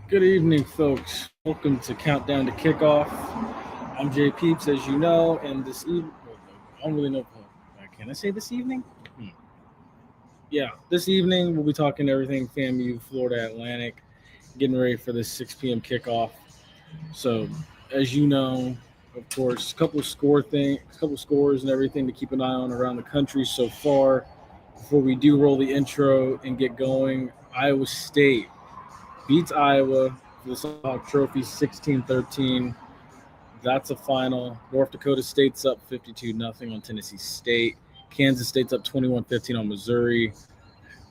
Good evening, folks. Welcome to Countdown to Kickoff. I'm JPeeps, as you know, and this evening, I don't really know. Can I say this evening? Hmm. Yeah, this evening we'll be talking everything FAMU, Florida Atlantic, getting ready for this 6 p.m. kickoff. So, as you know, of course, a couple scores and everything to keep an eye on around the country so far. Before we do roll the intro and get going, Iowa State beats Iowa for the Cyhawk Trophy 16-13. That's a final. North Dakota State's up 52-0 on Tennessee State. Kansas State's up 21-15 on Missouri.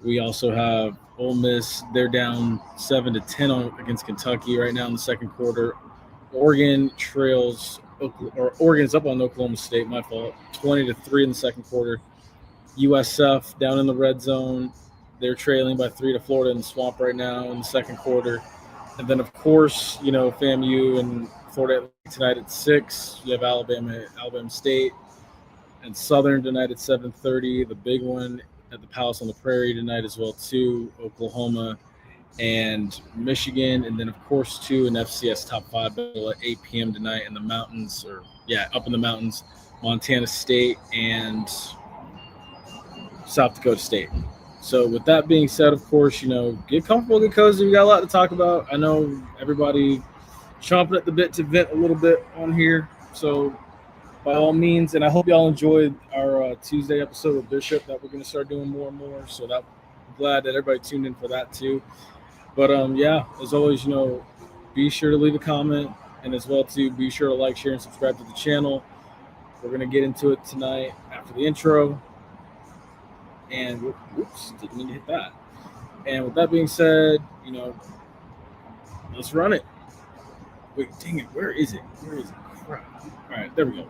We also have Ole Miss. They're down 7-10 against Kentucky right now in the second quarter. Oregon's up on Oklahoma State. My fault. 20-3 in the second quarter. USF down in the red zone. They're trailing by 3 to Florida in the swamp right now in the second quarter. And then, of course, FAMU and Florida tonight at 6. You have Alabama State, and Southern tonight at 7:30. The big one at the Palace on the Prairie tonight as well, too. Oklahoma and Michigan. And then, of course, too, an FCS top 5 battle at 8 p.m. tonight in the mountains, up in the mountains, Montana State and South Dakota State. So with that being said, of course, get comfortable, get cozy. We got a lot to talk about. I know everybody chomping at the bit to vent a little bit on here. So by all means, and I hope y'all enjoyed our Tuesday episode with Bishop that we're going to start doing more and more. So I'm glad that everybody tuned in for that too. But as always, be sure to leave a comment, and as well too, be sure to like, share, and subscribe to the channel. We're going to get into it tonight after the intro. And whoops, didn't mean to hit that. And with that being said, let's run it. Wait, dang it, where is it? Crap. All right, there we go.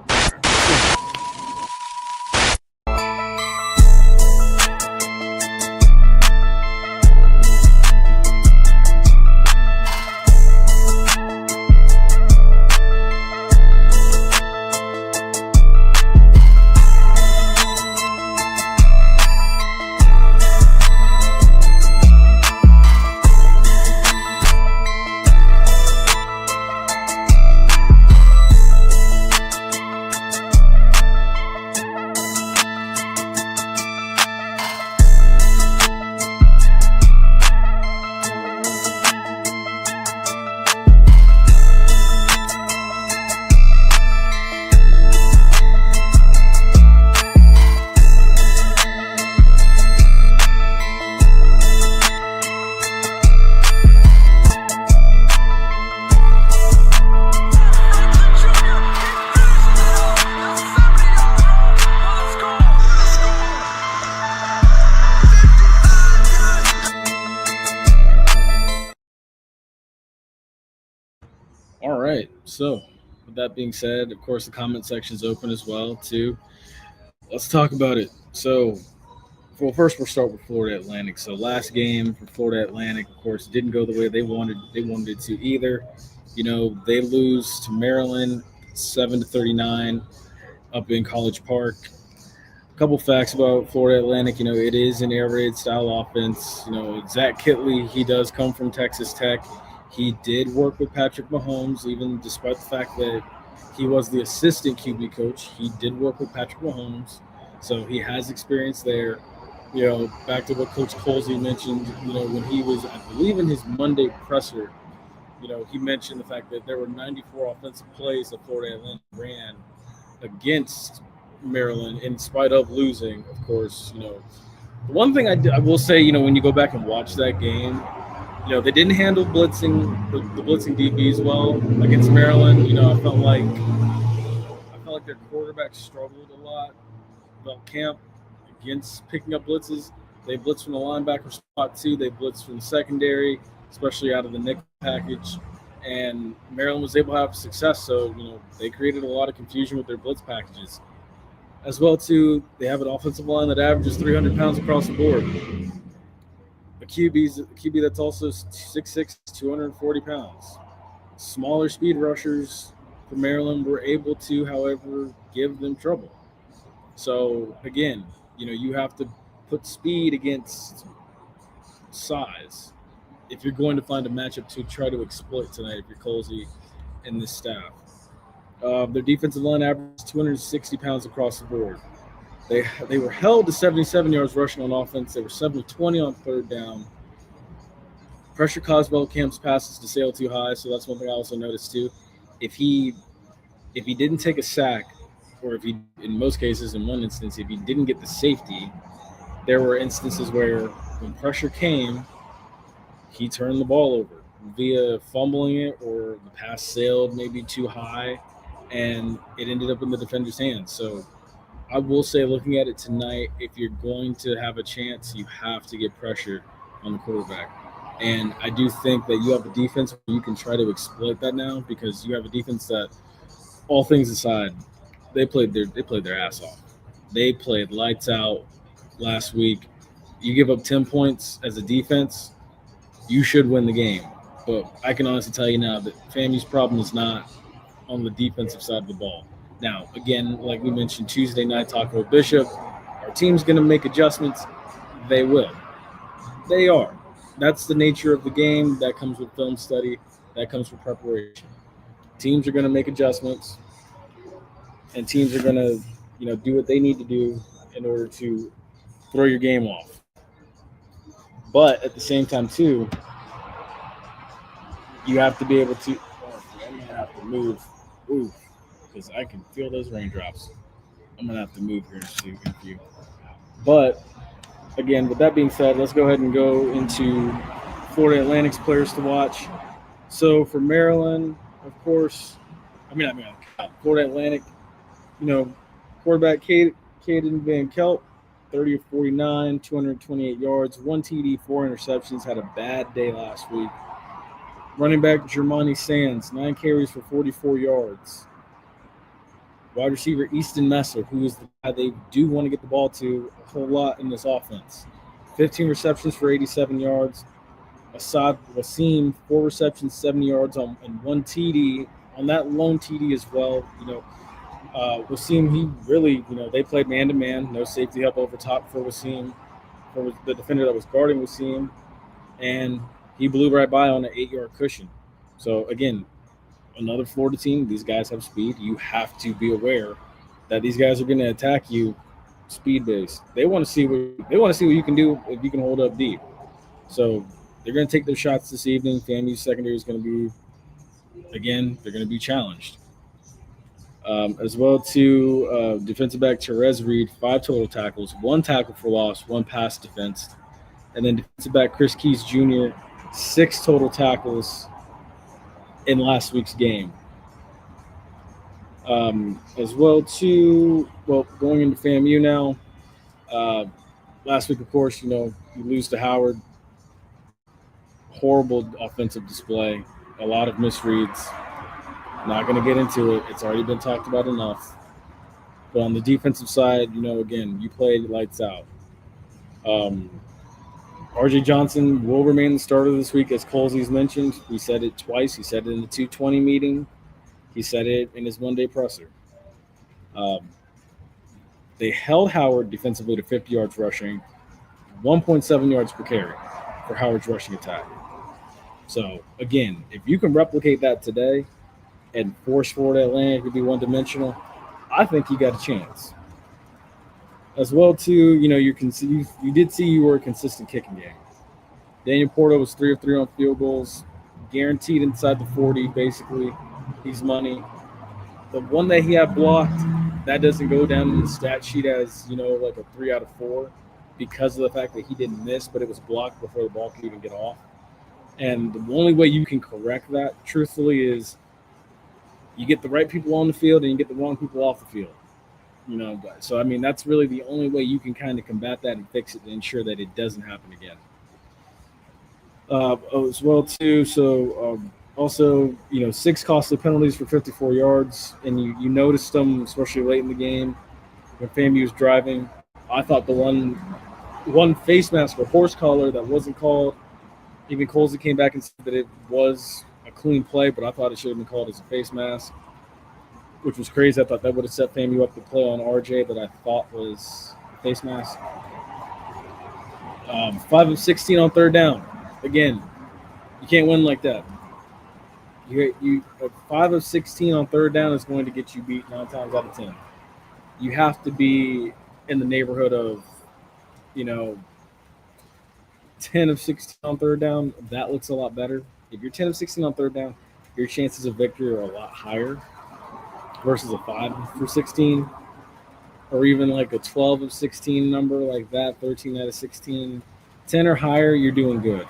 All right. So, with that being said, of course, the comment section is open as well, too. Let's talk about it. So, first we'll start with Florida Atlantic. So, last game for Florida Atlantic, of course, didn't go the way they wanted it to either. They lose to Maryland 7-39 up in College Park. A couple facts about Florida Atlantic. It is an air raid style offense. Zach Kitley, he does come from Texas Tech. He did work with Patrick Mahomes, even despite the fact that he was the assistant QB coach. He did work with Patrick Mahomes, so he has experience there. Back to what Coach Colsey mentioned, when he was, I believe, in his Monday presser, he mentioned the fact that there were 94 offensive plays that Florida Atlantic ran against Maryland in spite of losing, of course. The one thing I will say, when you go back and watch that game, they didn't handle the blitzing DBs well against Maryland. I felt like their quarterback struggled a lot. Camp against picking up blitzes. They blitzed from the linebacker spot too. They blitzed from the secondary, especially out of the nickel package. And Maryland was able to have success. So, they created a lot of confusion with their blitz packages. As well, too, they have an offensive line that averages 300 pounds across the board. A QB that's also 6'6", 240 pounds. Smaller speed rushers for Maryland were able to, however, give them trouble. So, again, you have to put speed against size. if you're going to find a matchup to try to exploit tonight, if you're Colsey and this staff. Their defensive line averages 260 pounds across the board. They were held to 77 yards rushing on offense. They were 7 of 20 on third down. Pressure caused Camp's passes to sail too high, so that's one thing I also noticed too. If he didn't take a sack, or if he, in most cases, in one instance, if he didn't get the safety, there were instances where when pressure came, he turned the ball over via fumbling it, or the pass sailed maybe too high, and it ended up in the defender's hands. So I will say, looking at it tonight, if you're going to have a chance, you have to get pressure on the quarterback. And I do think that you have a defense where you can try to exploit that now, because you have a defense that, all things aside, they played their ass off. They played lights out last week. You give up 10 points as a defense, you should win the game. But I can honestly tell you now that FAMU's problem is not on the defensive side of the ball. Now, again, like we mentioned Tuesday night talking with Bishop, our team's going to make adjustments. They will. They are. That's the nature of the game. That comes with film study. That comes with preparation. Teams are going to make adjustments, and teams are going to, do what they need to do in order to throw your game off. But at the same time, too, you have to be able to. I'm going to have to move. Ooh, because I can feel those raindrops. I'm going to have to move here in a few. But again, with that being said, let's go ahead and go into Florida Atlantic's players to watch. So for Maryland, of course, Florida Atlantic, quarterback Caden Van Kelp, 30 of 49, 228 yards, 1 TD, 4 interceptions, had a bad day last week. Running back Jermani Sands, 9 carries for 44 yards. Wide receiver Easton Messer, who is the guy they do want to get the ball to a whole lot in this offense. 15 receptions for 87 yards. Asad Wasim, 4 receptions, 70 yards and 1 TD. On that lone TD as well, Wasim, he really, they played man-to-man, no safety help over top for Wasim, for the defender that was guarding Wasim, and he blew right by on an 8-yard cushion. So, again, another Florida team, these guys have speed. You have to be aware that these guys are going to attack you speed-based. They want to see what you can do if you can hold up deep. So they're going to take their shots this evening. FAMU's secondary is going to be, again, they're going to be challenged. As well, to defensive back Therese Reed, 5 total tackles, 1 tackle for loss, 1 pass defense. And then defensive back Chris Keys Jr., 6 total tackles in last week's game. As well, going into FAMU now. Last week, of course, you lose to Howard. Horrible offensive display. A lot of misreads. Not going to get into it. It's already been talked about enough. But on the defensive side, again, you played lights out. RJ Johnson will remain the starter this week, as Colsey's mentioned. He said it twice. He said it in the 220 meeting. He said it in his Monday presser. They held Howard defensively to 50 yards rushing, 1.7 yards per carry for Howard's rushing attack. So, again, if you can replicate that today and force Florida Atlantic to be one-dimensional, I think you got a chance. As well, too, you did see you were a consistent kicking game. Daniel Porto was 3 of 3 on field goals, guaranteed inside the 40, basically. He's money. The one that he had blocked, that doesn't go down in the stat sheet as, like a 3 out of 4 because of the fact that he didn't miss, but it was blocked before the ball could even get off. And the only way you can correct that, truthfully, is you get the right people on the field and you get the wrong people off the field. So, that's really the only way you can kind of combat that and fix it and ensure that it doesn't happen again. As well, too, also, 6 costly penalties for 54 yards, and you noticed them, especially late in the game when FAMU was driving. I thought the one face mask or horse collar that wasn't called, even Colsey came back and said that it was a clean play, but I thought it should have been called as a face mask, which was crazy. I thought that would have set FAMU up to play on RJ that I thought was a face mask. 5 of 16 on third down. Again, You can't win like that. You 5 of 16 on third down is going to get you beat 9 times out of 10. You have to be in the neighborhood of, you know, 10 of 16 on third down. That looks a lot better. If you're 10 of 16 on third down, your chances of victory are a lot higher versus a 5 for 16, or even like a 12 of 16 number like that, 13 out of 16. 10 or higher, you're doing good.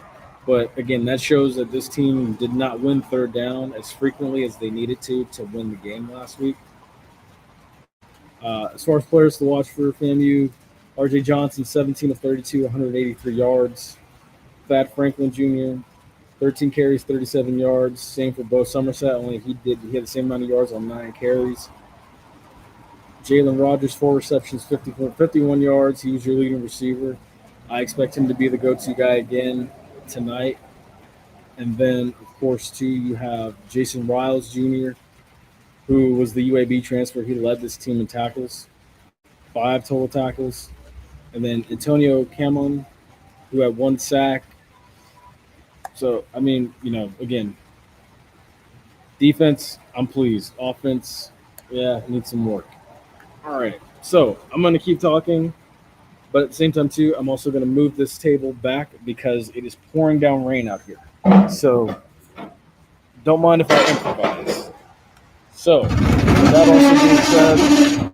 But again, that shows that this team did not win third down as frequently as they needed to win the game last week. As far as players to watch for FAMU, R.J. Johnson, 17 of 32, 183 yards. Thad Franklin Jr., 13 carries, 37 yards. Same for Bo Somerset, only he had the same amount of yards on 9 carries. Jalen Rogers, 4 receptions, 51 yards. He was your leading receiver. I expect him to be the go-to guy again tonight. And then, of course, too, you have Jason Riles Jr., who was the UAB transfer. He led this team in tackles, 5 total tackles. And then Antonio Camon, who had 1 sack. So, I mean, again, defense, I'm pleased. Offense, yeah, needs some work. All right. So, I'm going to keep talking. But at the same time, too, I'm also going to move this table back because it is pouring down rain out here. So, don't mind if I improvise. So, with that also being said,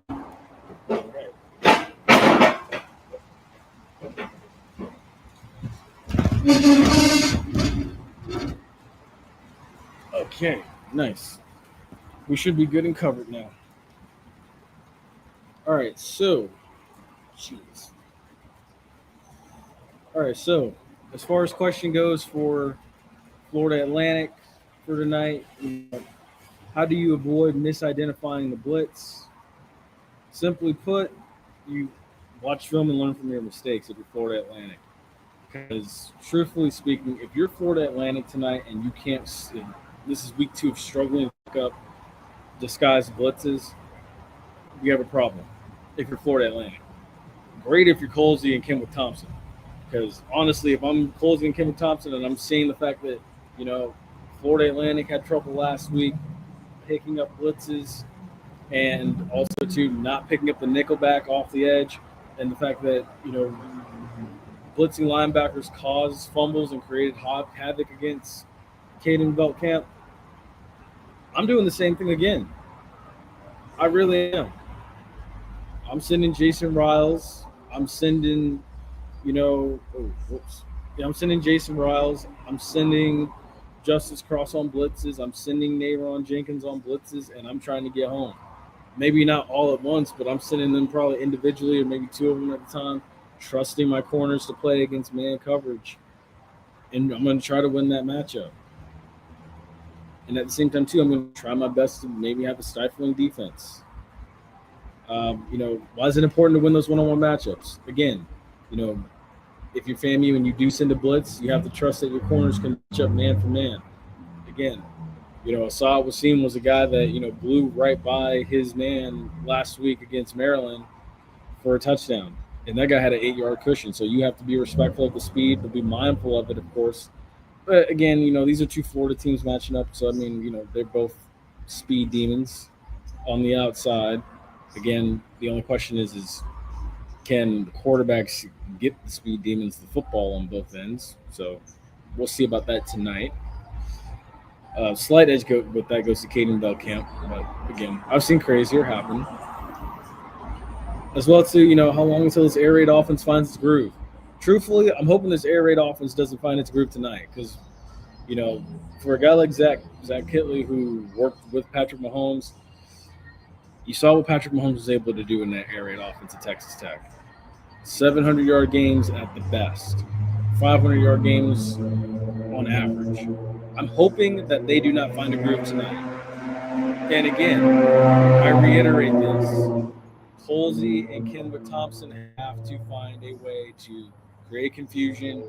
okay, nice. We should be good and covered now. All right, so, jeez. All right, so as far as question goes for Florida Atlantic for tonight, how do you avoid misidentifying the blitz? Simply put, you watch film and learn from your mistakes if you're Florida Atlantic. Because truthfully speaking, if you're Florida Atlantic tonight and you can't, this is week 2 of struggling to pick up disguised blitzes, you have a problem. If you're Florida Atlantic, great if you're Colsey and Kenwood Thompson. Because honestly, if I'm Colsey and Kenwood Thompson and I'm seeing the fact that Florida Atlantic had trouble last week picking up blitzes, and also to not picking up the nickelback off the edge, and the fact that blitzing linebackers caused fumbles and created havoc against Caden Beltcamp. I'm doing the same thing again. I really am. I'm sending Jason Riles. I'm sending, I'm sending Jason Riles. I'm sending Justice Cross on blitzes. I'm sending Nayron Jenkins on blitzes, and I'm trying to get home. Maybe not all at once, but I'm sending them probably individually or maybe 2 of them at a time, trusting my corners to play against man coverage. And I'm going to try to win that matchup. And at the same time, too, I'm going to try my best to maybe have a stifling defense. Why is it important to win those one-on-one matchups? Again, if you're FAMU and you do send a blitz, you have to trust that your corners can match up man for man. Again, Asad Wasim was a guy that, blew right by his man last week against Maryland for a touchdown. And that guy had an 8-yard cushion. So you have to be respectful of the speed, but be mindful of it, of course. But again, these are 2 Florida teams matching up. So, I mean, they're both speed demons on the outside. Again, the only question is can the quarterbacks get the speed demons the football on both ends? So we'll see about that tonight. Slight edge but that goes to Caden Beltcamp. But again, I've seen crazier happen. As well too, how long until this air raid offense finds its groove? Truthfully, I'm hoping this air raid offense doesn't find its groove tonight because, for a guy like Zach Kitley who worked with Patrick Mahomes, you saw what Patrick Mahomes was able to do in that air raid offense at Texas Tech. 700-yard games at the best, 500-yard games on average. I'm hoping that they do not find a groove tonight. And again, I reiterate this. Colsey and Kenwood Thompson have to find a way to create confusion,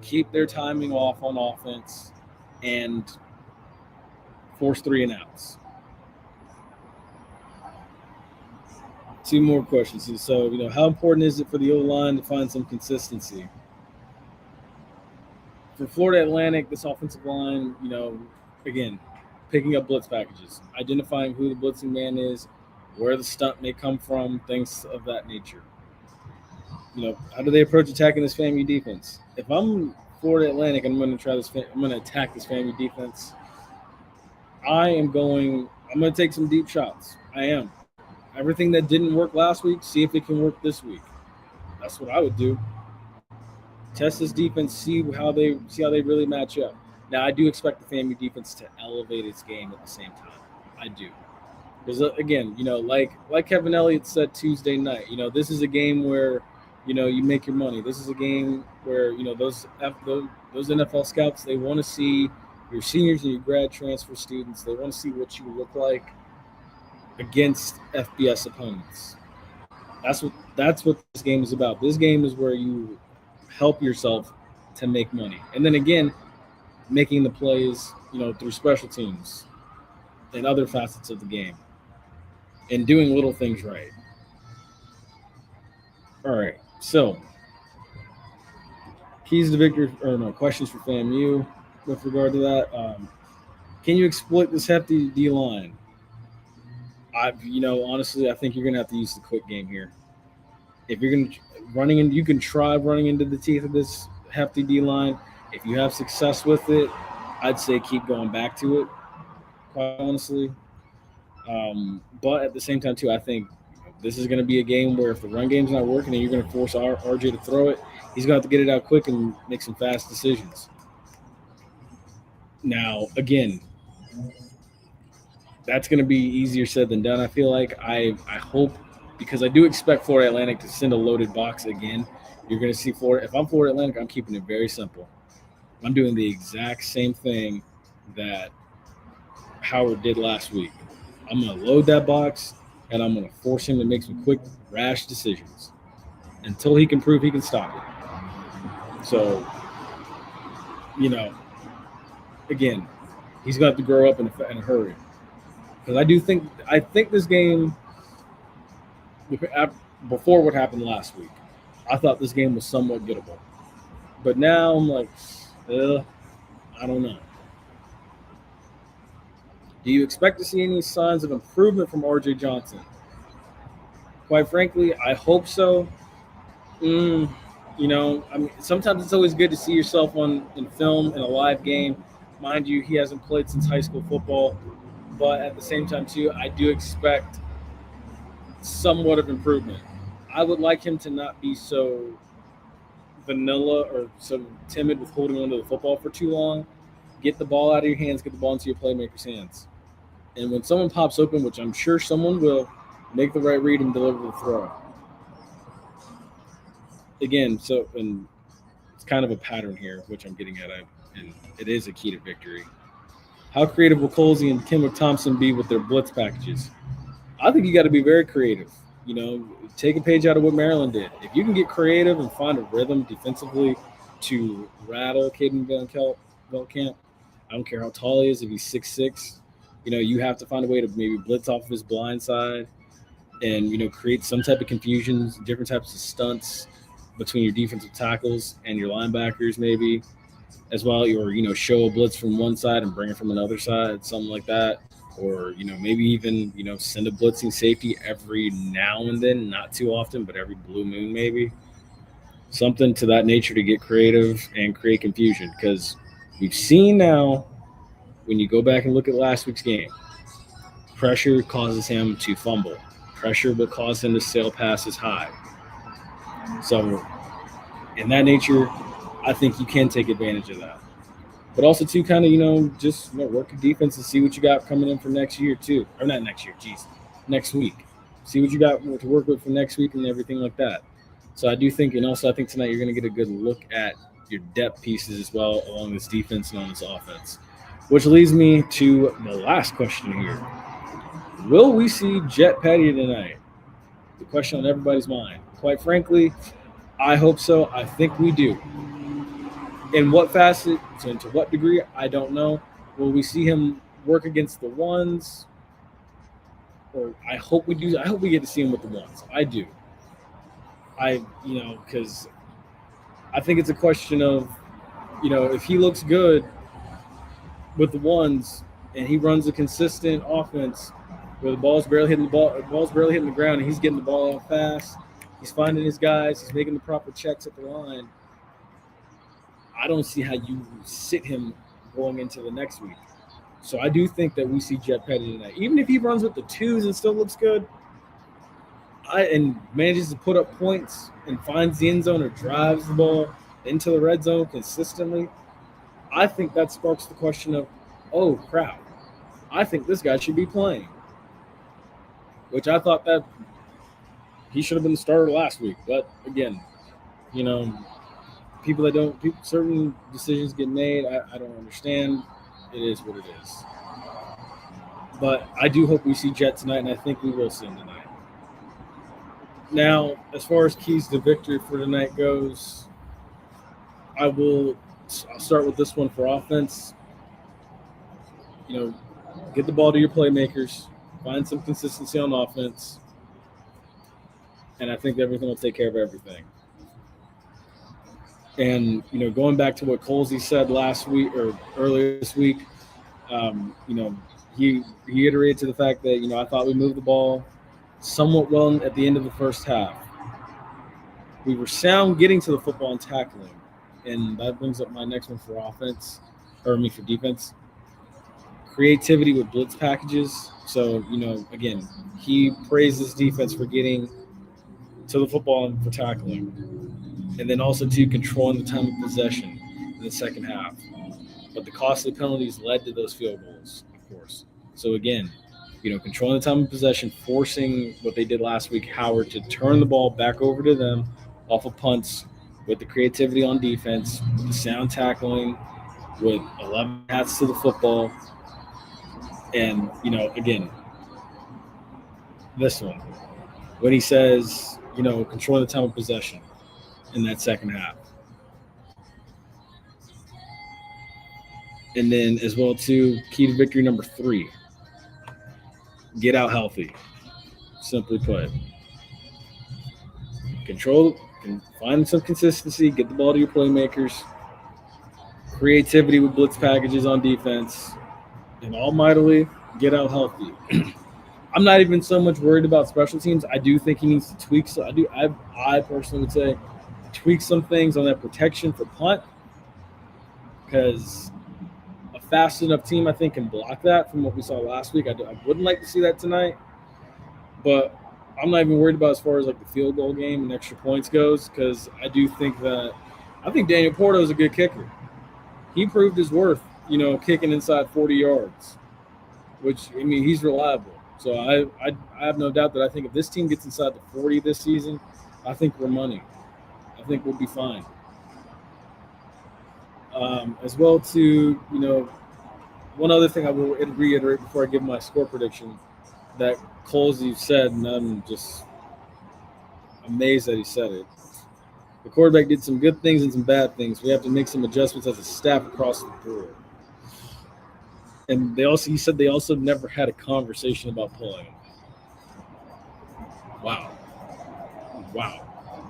keep their timing off on offense, and force 3 and outs. 2 more questions. So, how important is it for the O-line to find some consistency? for Florida Atlantic, this offensive line, again, picking up blitz packages, identifying who the blitzing man is, where the stunt may come from, things of that nature. How do they approach attacking this FAMU defense? If I'm Florida Atlantic and I'm going to attack this FAMU defense, I'm going to take some deep shots. I am. Everything that didn't work last week, see if it can work this week. That's what I would do. Test this defense, see how they really match up. Now, I do expect the FAMU defense to elevate its game at the same time. I do. Because, again, like Kevin Elliott said Tuesday night, this is a game where, you make your money. This is a game where, those NFL scouts, they want to see your seniors and your grad transfer students. They want to see what you look like against FBS opponents. That's what this game is about. This game is where you help yourself to make money. And then again, making the plays, through special teams and other facets of the game and doing little things right. All right. So keys to victory, questions for FAMU with regard to that. Can you exploit this hefty D line? Honestly, I think you're going to have to use the quick game here. If you're going to you can try running into the teeth of this hefty D line. If you have success with it, I'd say keep going back to it, quite honestly. But at the same time, too, I think this is going to be a game where if the run game's not working and you're going to force RJ to throw it, he's going to have to get it out quick and make some fast decisions. Now, again, that's going to be easier said than done. I feel like I hope, because I do expect Florida Atlantic to send a loaded box again. You're going to see Florida. If I'm Florida Atlantic, I'm keeping it very simple. I'm doing the exact same thing that Howard did last week. I'm going to load that box, and I'm going to force him to make some quick, rash decisions until he can prove he can stop it. So, again, he's going to have to grow up in a hurry. Because I think this game, before what happened last week, I thought this game was somewhat gettable. But now I'm like, I don't know. Do you expect to see any signs of improvement from RJ Johnson? Quite frankly, I hope so. Sometimes it's always good to see yourself in film in a live game. Mind you, he hasn't played since high school football. But at the same time, too, I do expect somewhat of improvement. I would like him to not be so vanilla or so timid with holding onto the football for too long. Get the ball out of your hands, get the ball into your playmaker's hands. And when someone pops open, which I'm sure someone will, make the right read and deliver the throw. Again, and it's kind of a pattern here, which I'm getting at, and it is a key to victory. How creative will Colsey and Kenwick Thompson be with their blitz packages? I think you got to be very creative. Take a page out of what Maryland did. If you can get creative and find a rhythm defensively to rattle Caden Velkamp, I don't care how tall he is, if he's 6'6", you have to find a way to maybe blitz off of his blind side and, create some type of confusion, different types of stunts between your defensive tackles and your linebackers maybe as well, or, show a blitz from one side and bring it from another side, something like that. Or, maybe even, send a blitzing safety every now and then, not too often, but every blue moon maybe. Something to that nature to get creative and create confusion. Because we've seen now, when you go back and look at last week's game, pressure causes him to fumble. Pressure will cause him to sail passes high. So, in that nature, I think you can take advantage of that. But also, too, kind of, just work your defense and see what you got coming in for next year, too. Or not next year, next week. See what you got to work with for next week and everything like that. So I do think, and also I think tonight you're going to get a good look at your depth pieces as well along this defense and on this offense. Which leads me to the last question here. Will we see Jet Petty tonight? The question on everybody's mind. Quite frankly, I hope so. I think we do. In what facet and to what degree, I don't know. Will we see him work against the ones? Or I hope we do. I hope we get to see him with the ones. I do. Because I think it's a question of if he looks good with the ones and he runs a consistent offense where ball's barely hitting the ground, and he's getting the ball out fast, he's finding his guys, he's making the proper checks at the line. I don't see how you sit him going into the next week. So I do think that we see Jet Petty tonight. Even if he runs with the twos and still looks good, and manages to put up points and finds the end zone or drives the ball into the red zone consistently, I think that sparks the question of, oh, crap, I think this guy should be playing. Which I thought that he should have been the starter last week. But, again, certain decisions get made. I don't understand. It is what it is. But I do hope we see Jet tonight, and I think we will see him tonight. Now, as far as keys to victory for tonight goes, I'll start with this one for offense. Get the ball to your playmakers, find some consistency on offense, and I think everything will take care of everything. And, going back to what Colsey said last week or earlier this week, he reiterated to the fact that, I thought we moved the ball somewhat well at the end of the first half. We were sound getting to the football and tackling. And that brings up my next one for for defense. Creativity with blitz packages. So, again, he praised this defense for getting to the football and for tackling. And then also, controlling the time of possession in the second half. But the costly penalties led to those field goals, of course. So, again, controlling the time of possession, forcing what they did last week, Howard, to turn the ball back over to them off of punts with the creativity on defense, with the sound tackling, with 11 hats to the football. And, again, this one, when he says, controlling the time of possession in that second half. And then as well, too, key to victory number 3, get out healthy. Simply put. Find some consistency, get the ball to your playmakers, creativity with blitz packages on defense, and almightily get out healthy. I'm not even so much worried about special teams. I do think he needs to tweak. So I personally would say tweak some things on that protection for punt, because a fast enough team, I think, can block that from what we saw last week. I wouldn't like to see that tonight, but I'm not even worried about as far as like the field goal game and extra points goes, because I think Daniel Porto is a good kicker. He proved his worth, kicking inside 40 yards, which, he's reliable. So I have no doubt that I think if this team gets inside the 40 this season, I think we're money. I think we'll be fine. As well, too, one other thing I will reiterate before I give my score prediction that Colsey said, and I'm just amazed that he said it. The quarterback did some good things and some bad things. We have to make some adjustments as a staff across the board. And he said they also never had a conversation about pulling him. Wow.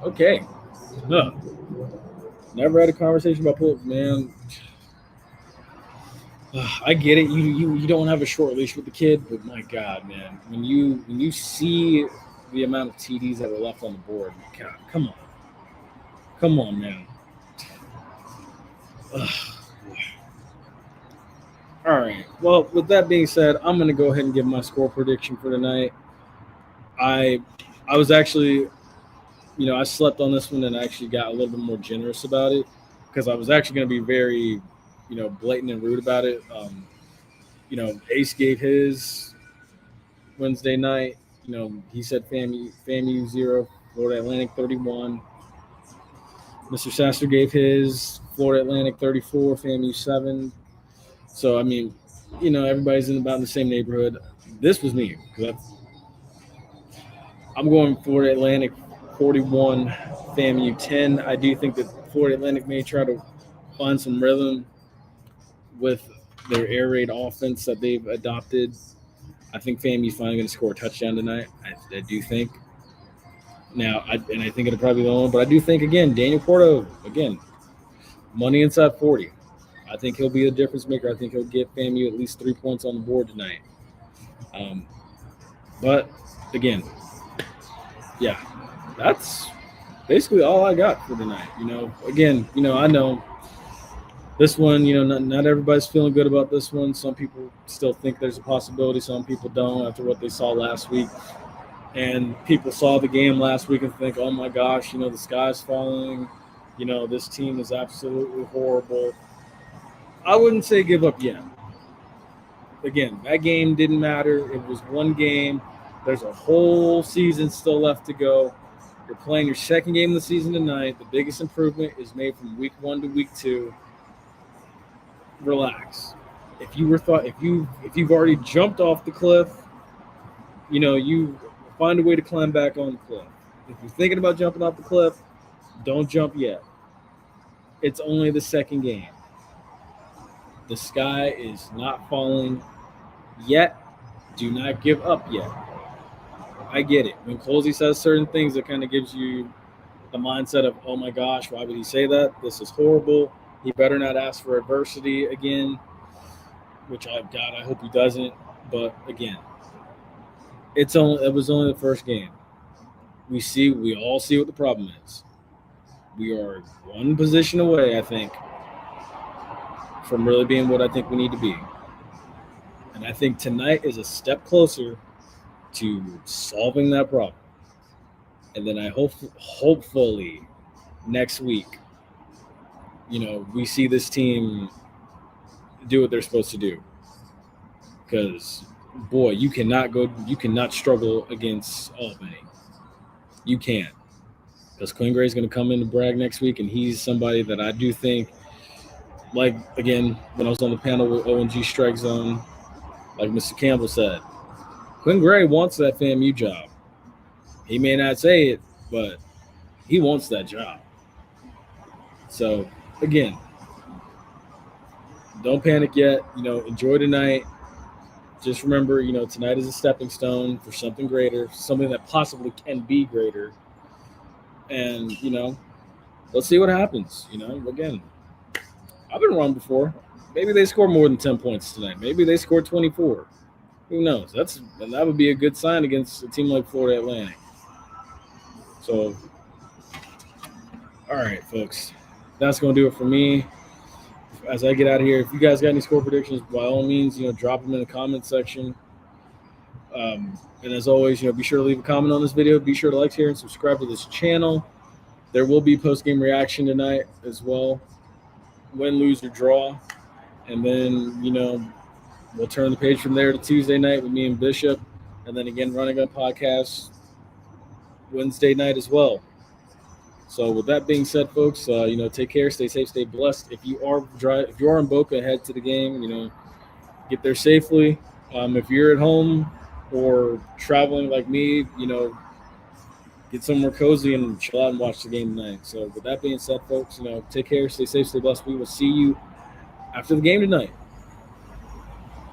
Okay. No. Never had a conversation about pulling, man. I get it. You don't have a short leash with the kid, but my God, man, when you see the amount of TDs that were left on the board, God, come on, man. All right. Well, with that being said, I'm going to go ahead and give my score prediction for tonight. I was actually, I slept on this one and I actually got a little bit more generous about it, because I was actually going to be very, blatant and rude about it. Ace gave his Wednesday night. He said FAMU 0, Florida Atlantic 31. Mr. Sasser gave his Florida Atlantic 34, FAMU 7. So, everybody's about in the same neighborhood. This was me, because I'm going Florida Atlantic 41, FAMU 10. I do think that Florida Atlantic may try to find some rhythm with their air raid offense that they've adopted. I think FAMU's finally going to score a touchdown tonight. I do think. Now, I think it'll probably be the one, but I do think, again, Daniel Porto, again, money inside 40. I think he'll be a difference maker. I think he'll get FAMU at least 3 points on the board tonight. But again, yeah, that's basically all I got for tonight. Again, I know this one, not everybody's feeling good about this one. Some people still think there's a possibility. Some people don't after what they saw last week. And people saw the game last week and think, oh my gosh, the sky's falling. This team is absolutely horrible. I wouldn't say give up yet. Again, that game didn't matter. It was one game. There's a whole season still left to go. You're playing your second game of the season tonight. The biggest improvement is made from week 1 to week 2. Relax. If you've already jumped off the cliff, you find a way to climb back on the cliff. If you're thinking about jumping off the cliff, don't jump yet. It's only the second game. The sky is not falling yet. Do not give up yet. I get it. When Colsey says certain things, it kind of gives you the mindset of, oh my gosh, why would he say that? This is horrible. He better not ask for adversity again, which I hope he doesn't. But again, it was only the first game. We all see what the problem is. We are one position away, I think, from really being what I think we need to be. And I think tonight is a step closer to solving that problem. And then I hopefully next week, we see this team do what they're supposed to do. Because, boy, you cannot struggle against Albany. You can't. Because Quinn Gray's going to come in to brag next week, and he's somebody that I do think, like, again, when I was on the panel with ONG Strike Zone, like Mr. Campbell said, Quinn Gray wants that FAMU job. He may not say it, but he wants that job. So, again, don't panic yet. Enjoy tonight. Just remember, tonight is a stepping stone for something greater, something that possibly can be greater. And, let's see what happens. Again, I've been wrong before. Maybe they score more than 10 points tonight. Maybe they score 24. Who knows? That would be a good sign against a team like Florida Atlantic. So, all right, folks. That's going to do it for me. As I get out of here, if you guys got any score predictions, by all means, drop them in the comment section. And as always, be sure to leave a comment on this video. Be sure to like, share, and subscribe to this channel. There will be post-game reaction tonight as well. Win, lose, or draw. And then, we'll turn the page from there to Tuesday night with me and Bishop. And then again, Running Gun Podcast Wednesday night as well. So with that being said, folks, take care, stay safe, stay blessed. If you are in Boca, head to the game, get there safely. If you're at home or traveling like me, get somewhere cozy and chill out and watch the game tonight. So with that being said, folks, take care, stay safe, stay blessed. We will see you after the game tonight.